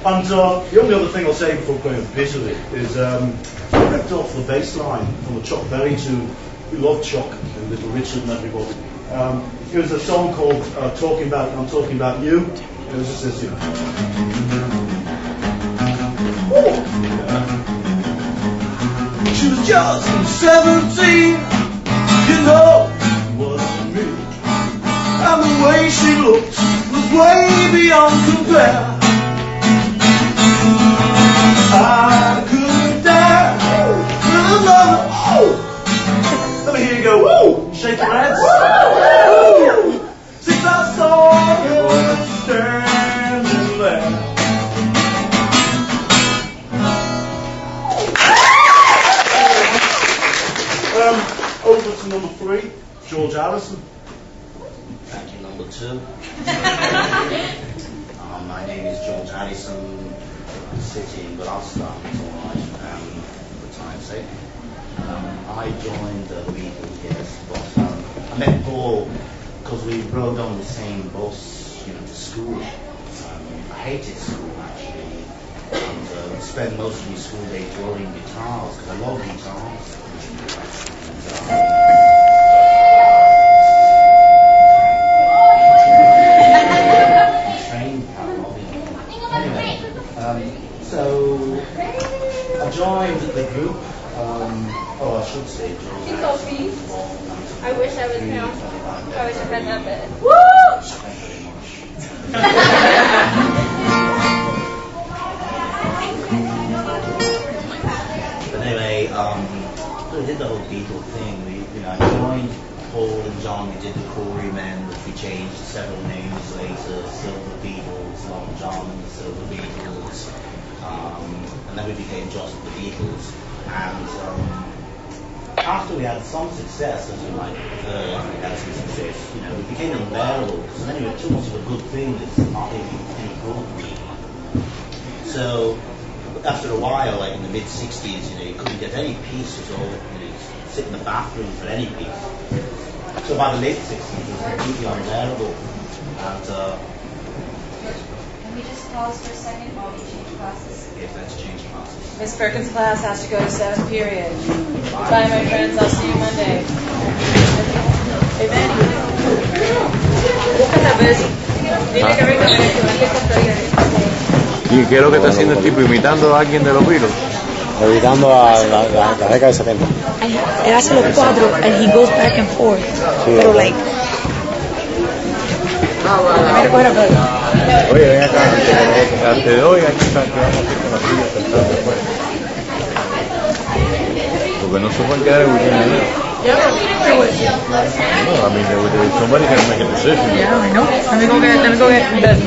And the only other thing I'll say before playing a bit of it is I ripped off the bass line from the Chuck Berry tune. We love Chuck and Little Richard and everybody. It was a song called I'm Talking About You. It was just this, you know. She was just 17, you know, wasn't me. And the way she looked was way beyond compare. I couldn't dare with another. Let me hear you go, woo! Shake your hands. Woo! Since I saw her standing there. Over to number 3, George Allison. Thank you, number 2. My name is George Allison. I'm sitting in Gloucester, it's alright, for time's sake. I joined the Beatles, yes, but I met Paul because we rode on the same bus, you know, to school. I hated school actually, and spent most of my school day touring guitars because I love guitars. So I joined the group. I should say George. I wish I was now. I wish I read that bit. Woo! Thank you very much. But anyway, we did the whole Beatle thing. I joined Paul and John. We did the Corey Men, which we changed several names later. Silver Beatles, Long John and the Silver Beatles. And then we became just the Beatles. And after we had some success, as you might have heard, we had some success, you know, it became unbearable because then you had too much of a good thing that's not any good. So after a while, like in the mid-60s, you know, you couldn't get any peace at all. You know, sit in the bathroom for any peace. So by the late 60s, it was completely unbearable. And Can we just pause for a second while we change classes? if that's changed classes. Miss Perkins' class has to go to 7th period. Bye, my friends. I'll see you Monday. Hey, Ben. Búscate a Bessie. Dile que venga a ¿Y qué es lo que está haciendo el tipo? ¿Imitando a alguien de los Beatles? Imitando a la década del 70. Él hace los 4 and he goes back and forth. Sí, pero like... Oye, ven acá, antes de hoy hay que saber qué vamos a hacer con las sillas sentadas después. Porque no se pueden quedar en ahí. No, I mean, somebody can make a decision. Yeah, I know. Let me go get bed.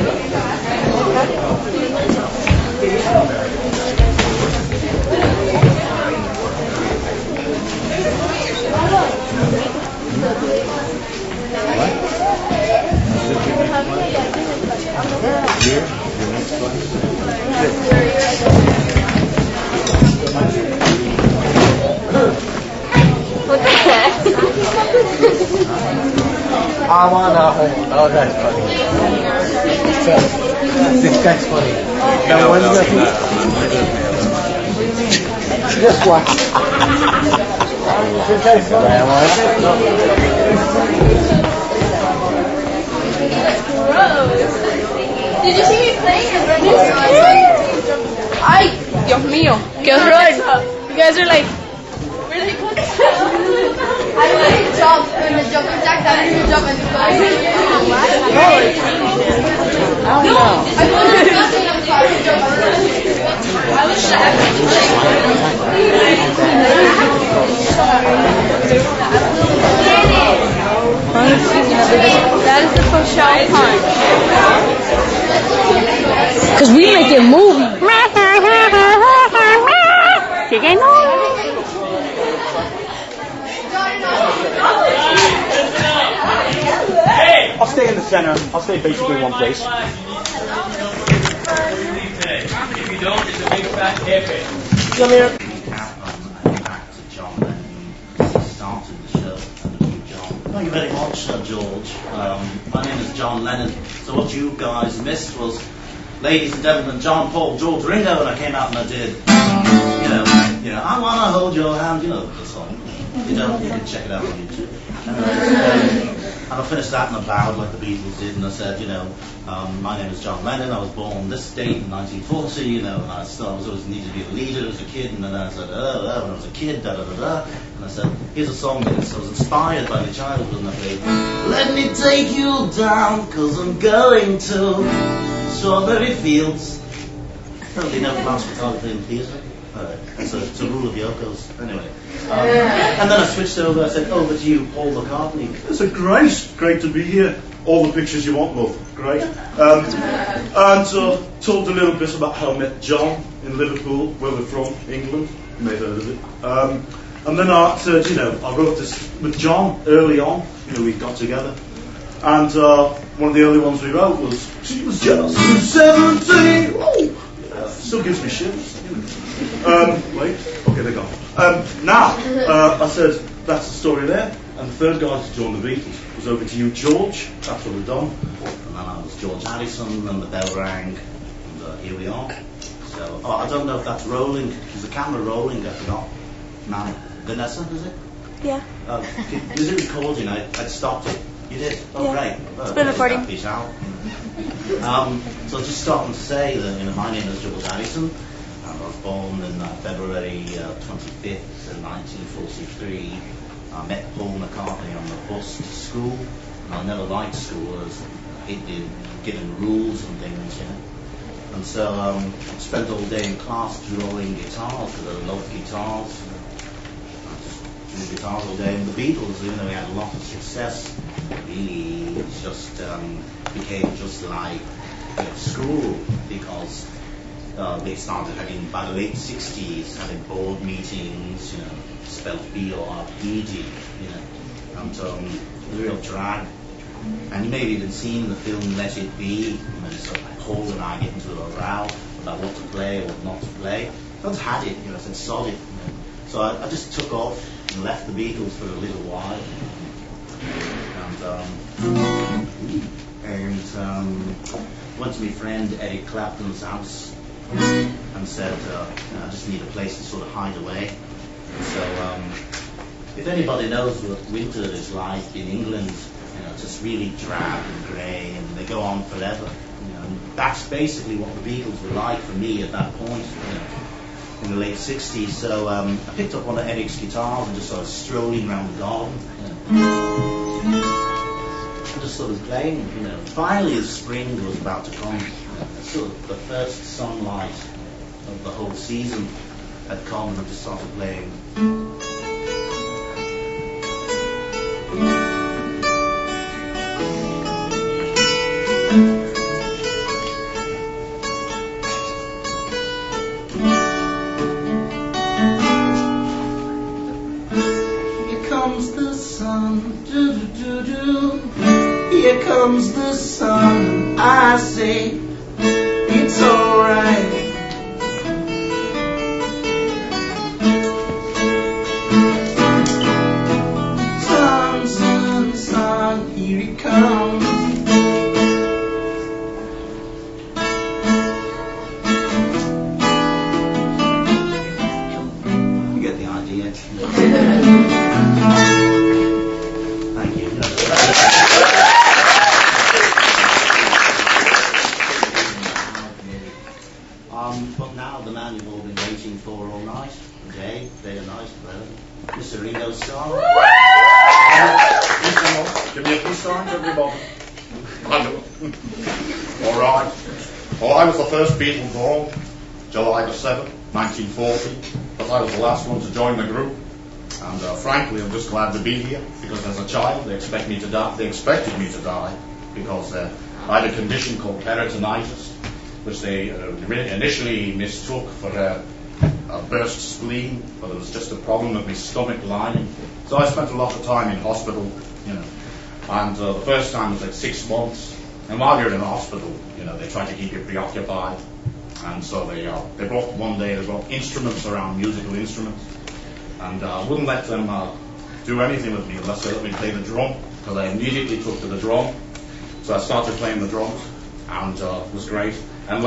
Here, your next class. What the heck? I want to hold. Oh, that's funny. This guy's funny. Now, when's that? Just watch. This guy's funny. Did you see me playing and running? Ay, Dios mío, qué horror. You guys are like... Really good. I didn't jump in the jumping jack. I didn't jump in the I don't know. I learned nothing. I'm sorry. I was That is the Foshao punch. Because we make it movie. I'll stay in the center. I'll stay basically in one place. If you don't, it's a big fat epic. Come here. Back to John Lennon, he started the show. Thank you very much, George. My name is John Lennon. So what you guys missed was ladies and gentlemen, John, Paul, George, Ringo, and I came out and I did, I wanna hold your hand, you know the song. You can check it out on YouTube. And I finished that and I bowed like the Beatles did, and I said, my name is John Lennon, I was born on this date in 1940, and I always needed to be a leader as a kid, and then I said, when I was a kid, and I said, here's a song that I was inspired by my childhood, and I played, let me take you down, 'cause I'm going to Strawberry Fields. Probably never class photography in theatre. It's a rule of Yoko's. Anyway. And then I switched over, I said, over to you, Paul McCartney. It's great to be here. All the pictures you want, love. Great. And talked a little bit about how I met John in Liverpool, where we're from, England. You may have heard of it. And then I said, I wrote this with John early on. We got together. And one of the early ones we wrote was, she was just 17. Oh, still gives me shivers. Wait, okay, they're gone. Now, I said, that's the story there. And the third guy to join the Beatles was over to you, George. That's what we've done. And then I was George Harrison, and the bell rang, and here we are. So, I don't know if that's rolling. Is the camera rolling? I forgot. Now, Vanessa, is it? Yeah. Is it recording? I stopped it. You did? Oh, yeah. Great. It's been recording. So just starting to say that my name is George Harrison. I was born in February 25th, 1943. I met Paul McCartney on the bus to school, and I never liked school. I hated giving rules and things, And so I spent all day in class drawing guitars, because I love guitars. I just drew guitars all day. And the Beatles, we had a lot of success. Really, it just became just like school, because they started having, by the late 60s, having board meetings, spelled B-O-R-P-D, and the real drag. And you may have even seen the film Let It Be, so Paul and I get into a row about what to play or what not to play. I just had it, I said solid. So I just took off and left the Beatles for a little while. And went to my friend Eric Clapton's house and said, I just need a place to sort of hide away. So if anybody knows what winter is like in England, it's just really drab and grey, and they go on forever. And that's basically what the Beatles were like for me at that point, in the late 60s. So I picked up one of Eric's guitars and just started strolling around the garden. I just sort of playing, Finally, the spring was about to come. Sort of the first sunlight of the whole season had come, and I just started playing. Here comes the sun, do-do-do-do. Here comes the sun, I say, it's alright. Sun, sun, sun, here it comes. You get the idea. Thank you. But now the man you've all been waiting for all night, day and night, Mr. Ringo Starr. Give me a peace sign, everybody. All right. Well, I was the first Beatle born, July the 7th, 1940, but I was the last one to join the group. And frankly, I'm just glad to be here, because as a child, they expected me to die, because I had a condition called peritonitis, which they initially mistook for a burst spleen, but it was just a problem with my stomach lining. So I spent a lot of time in hospital, and the first time was like 6 months. And while you're in the hospital, they try to keep you preoccupied. And so they brought instruments around, musical instruments, and wouldn't let them do anything with me unless they let me play the drum, because I immediately took to the drum. So I started playing the drums, and it was great. And